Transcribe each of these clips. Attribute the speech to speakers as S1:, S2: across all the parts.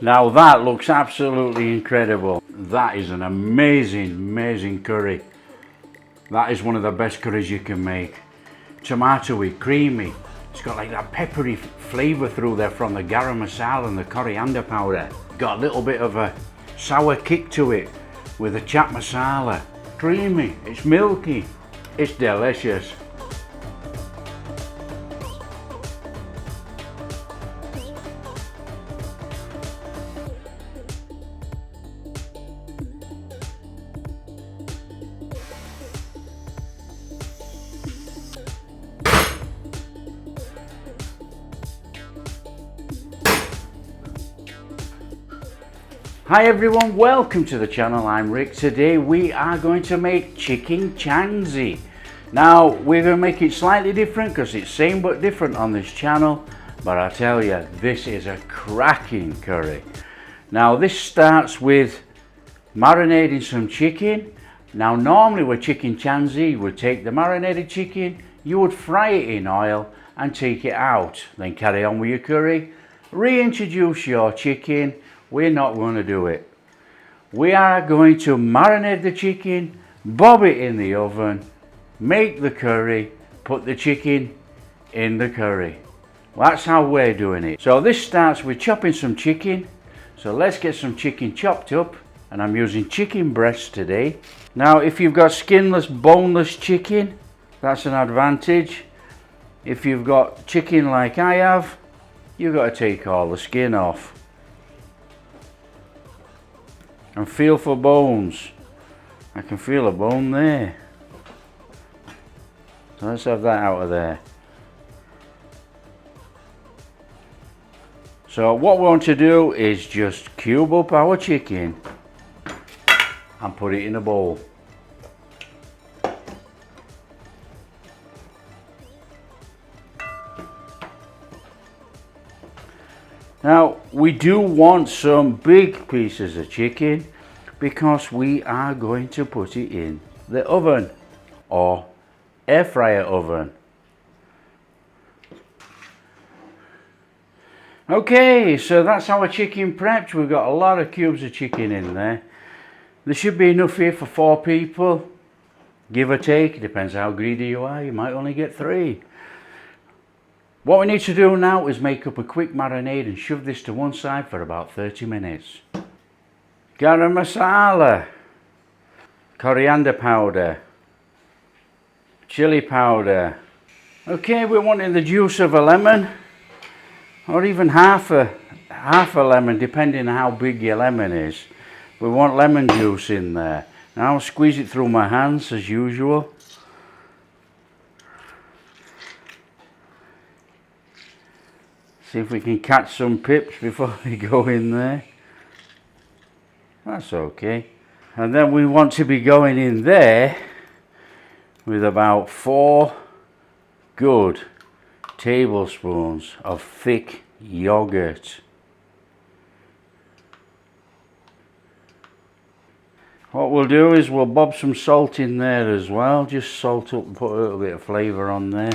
S1: Now that looks absolutely incredible. That is an amazing curry. That is one of the best curries you can make. Tomatoey, creamy. It's got like that peppery flavour through there from the garam masala and the coriander powder. Got a little bit of a sour kick to it with the chat masala. Creamy, it's milky, it's delicious. Hi everyone, welcome to the channel. I'm Rick. Today we are going to make Chicken Changezi. Now we're going to make it slightly different because it's same but different on this channel, but I tell you, this is a cracking curry. Now this starts with marinating some chicken. Now normally with Chicken Changezi, you would take the marinated chicken, you would fry it in oil and take it out, then carry on with your curry, reintroduce your chicken. We're not going to do it. We are going to marinate the chicken, bob it in the oven, make the curry, put the chicken in the curry. That's how we're doing it. So this starts with chopping some chicken. So let's get some chicken chopped up, and I'm using chicken breasts today. Now if you've got skinless, boneless chicken, that's an advantage. If you've got chicken like I have, you've got to take all the skin off. And feel for bones. I can feel a bone there. So let's have that out of there. So what we want to do is just cube up our chicken and put it in a bowl. Now we do want some big pieces of chicken because we are going to put it in the oven or air fryer oven. Okay, so that's our chicken prepped. We've got a lot of cubes of chicken in there. There should be enough here for 4 people, give or take. Depends how greedy you are, you might only get 3. What we need to do now is make up a quick marinade and shove this to one side for about 30 minutes. Garam masala, coriander powder, chili powder. Okay, we're wanting the juice of a lemon, or even half a lemon, depending on how big your lemon is. We want lemon juice in there. Now I'll squeeze it through my hands as usual. See if we can catch some pips before we go in there. That's okay. And then we want to be going in there with about 4 good tablespoons of thick yogurt. What we'll do is we'll bob some salt in there as well. Just salt up and put a little bit of flavour on there.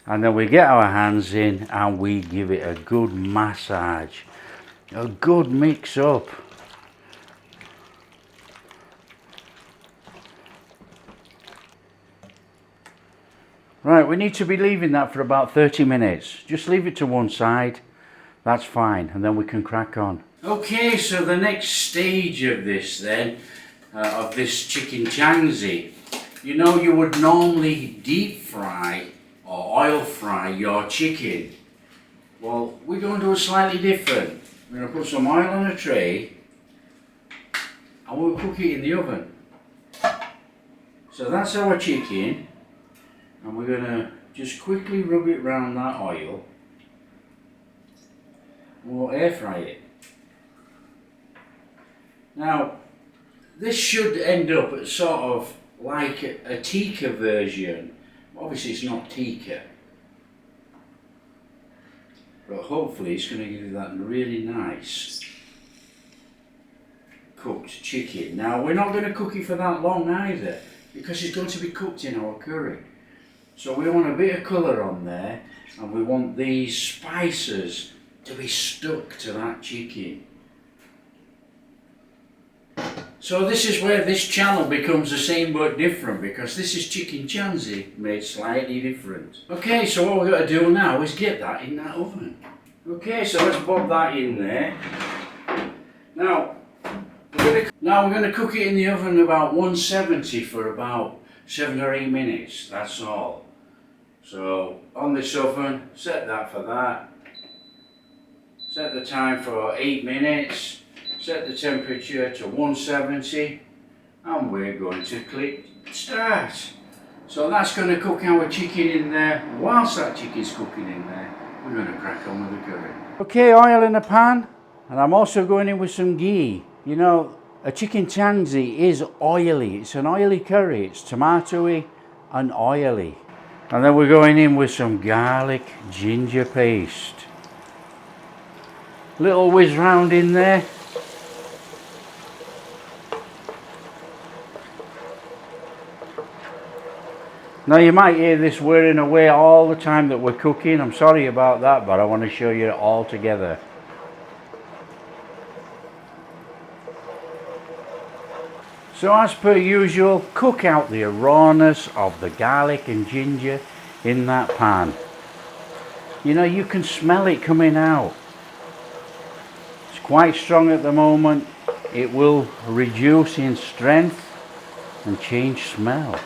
S1: And then we get our hands in and we give it a good massage, a good mix up. Right, we need to be leaving that for about 30 minutes. Just leave it to one side, that's fine, and then we can crack on. Okay, so the next stage of this then, of this Chicken Changezi, you know you would normally deep fry or oil fry your chicken. Well, we're going to do it slightly different. We're going to put some oil on a tray and we'll cook it in the oven. So that's our chicken, and we're going to just quickly rub it around that oil and we'll air fry it. Now this should end up at sort of like a tikka version. Obviously it's not tikka, but hopefully it's going to give you that really nice cooked chicken. Now we're not going to cook it for that long either, because it's going to be cooked in our curry. So we want a bit of colour on there, and we want these spices to be stuck to that chicken. So this is where this channel becomes the same but different, because this is Chicken Changezi made slightly different. Okay, so what we're going to do now is get that in that oven. Okay, so let's bob that in there. Now we're going to cook it in the oven about 170 for about 7 or 8 minutes, that's all. So on this oven, set that for that. Set the time for 8 minutes. Set the temperature to 170. And we're going to click start. So that's going to cook our chicken in there. Whilst that chicken's cooking in there, we're going to crack on with the curry. Okay, oil in a pan. And I'm also going in with some ghee. You know, a chicken changezi is oily. It's an oily curry. It's tomatoey and oily. And then we're going in with some garlic ginger paste. Little whiz round in there. Now you might hear this whirring away all the time that we're cooking. I'm sorry about that, but I want to show you it all together. So as per usual, cook out the rawness of the garlic and ginger in that pan. You know, you can smell it coming out. It's quite strong at the moment. It will reduce in strength and change smell.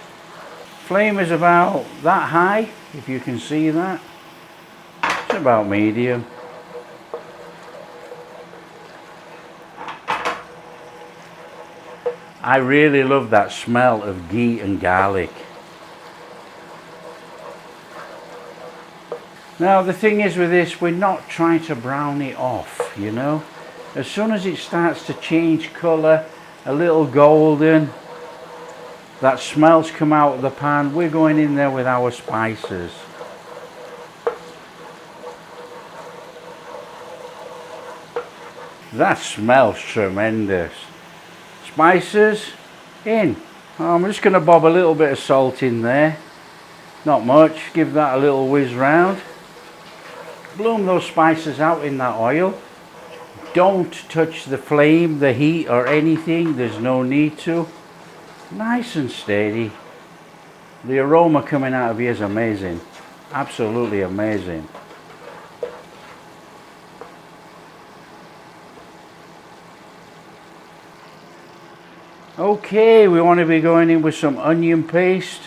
S1: Flame is about that high, if you can see that. It's about medium. I really love that smell of ghee and garlic. Now the thing is with this, we're not trying to brown it off, you know. As soon as it starts to change colour, a little golden, that smells come out of the pan, we're going in there with our spices. That smells tremendous. Spices in. I'm just going to bob a little bit of salt in there. Not much. Give that a little whiz round. Bloom those spices out in that oil. Don't touch the flame, the heat or anything. There's no need to. Nice and steady. The aroma coming out of here is amazing. Absolutely amazing. Okay, we want to be going in with some onion paste.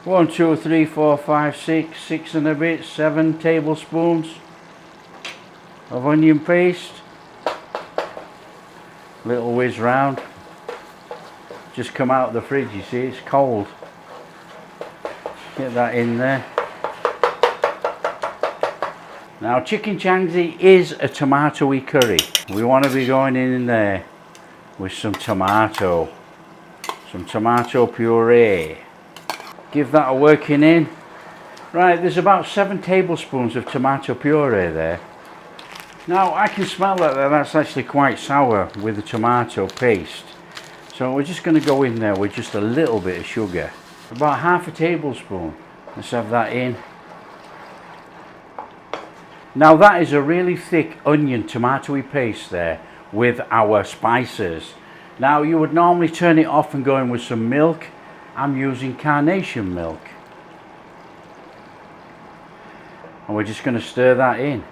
S1: 1, 2, 3, 4, 5, 6, 6 and a bit, 7 tablespoons of onion paste. Little whiz round. Just come out of the fridge, you see, it's cold. Get that in there. Now Chicken Changezi is a tomatoey curry. We want to be going in there with some tomato puree. Give that a working in. Right, there's about 7 tablespoons of tomato puree there. Now I can smell that that's actually quite sour with the tomato paste. So we're just going to go in there with just a little bit of sugar. About half a tablespoon. Let's have that in. Now that is a really thick onion tomatoey paste there with our spices. Now you would normally turn it off and go in with some milk. I'm using carnation milk. And we're just going to stir that in.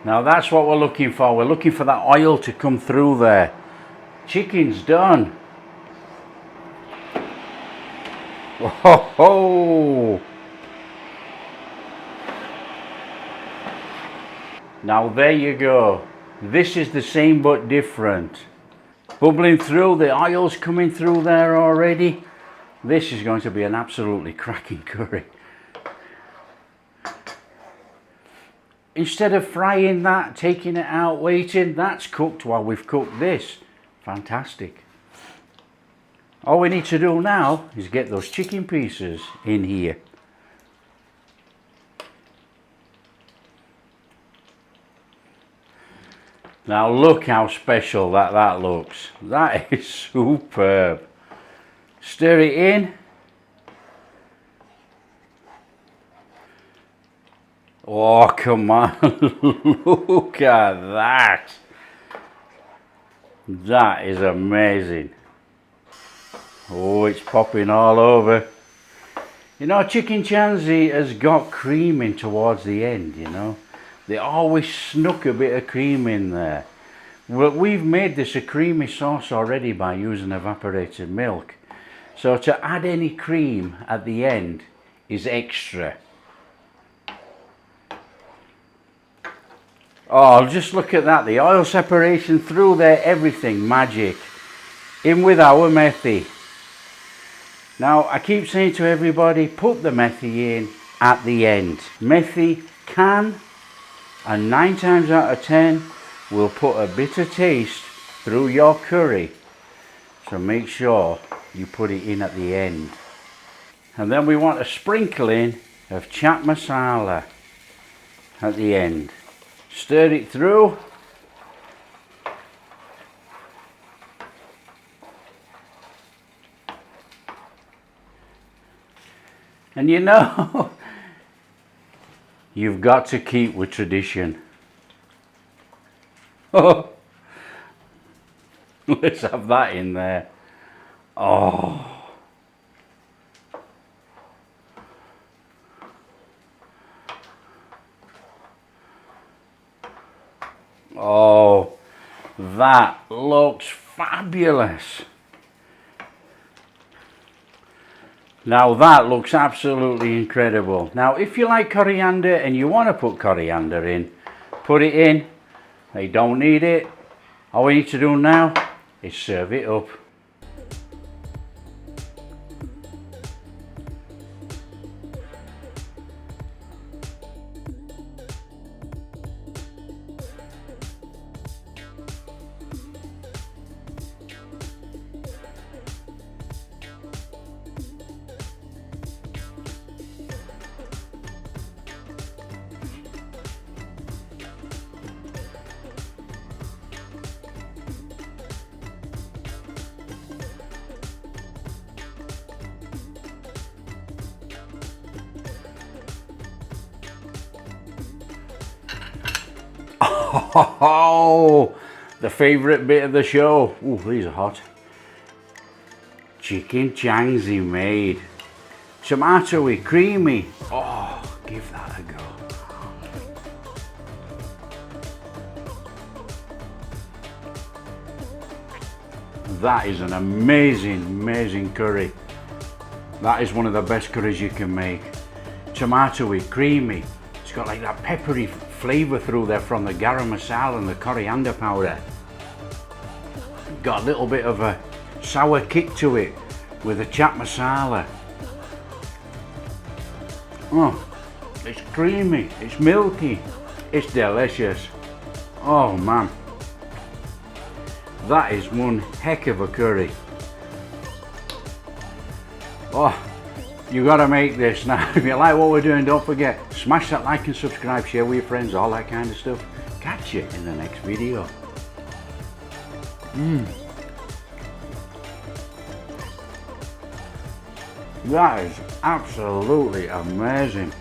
S1: Now that's what we're looking for. We're looking for that oil to come through there. Chicken's done. Whoa! Now there you go. This is the same but different. Bubbling through, the oil's coming through there already. This is going to be an absolutely cracking curry. Instead of frying that, taking it out, waiting, that's cooked while we've cooked this. Fantastic. All we need to do now is get those chicken pieces in here. Now look how special that looks. That is superb. Stir it in. Oh, come on. Look at that. That is amazing. Oh, it's popping all over. You know, Chicken Changezi has got cream in towards the end, you know. They always snuck a bit of cream in there. Well, we've made this a creamy sauce already by using evaporated milk. So to add any cream at the end is extra. Oh, just look at that. The oil separation through there, everything, magic. In with our methi. Now, I keep saying to everybody, put the methi in at the end. Methi can, and 9 times out of 10, will put a bitter taste through your curry. So make sure you put it in at the end. And then we want a sprinkling of chaat masala at the end. Stir it through. And you know, you've got to keep with tradition. Oh, let's have that in there. Oh. Oh, that looks fabulous. Now that looks absolutely incredible. Now if you like coriander and you want to put coriander in, put it in. You don't need it. All we need to do now is serve it up. Oh, the favourite bit of the show. Oh, these are hot. Chicken Changezi made. Tomatoey, creamy. Oh, give that a go. That is an amazing, amazing curry. That is one of the best curries you can make. Tomatoey, creamy. It's got like that peppery flavour through there from the garam masala and the coriander powder. Got a little bit of a sour kick to it with the chaat masala. Oh, it's creamy, it's milky, it's delicious. Oh man, that is one heck of a curry. Oh, you gotta make this now. If you like what we're doing, don't forget, smash that like and subscribe, share with your friends, all that kind of stuff. Catch you in the next video. That is absolutely amazing.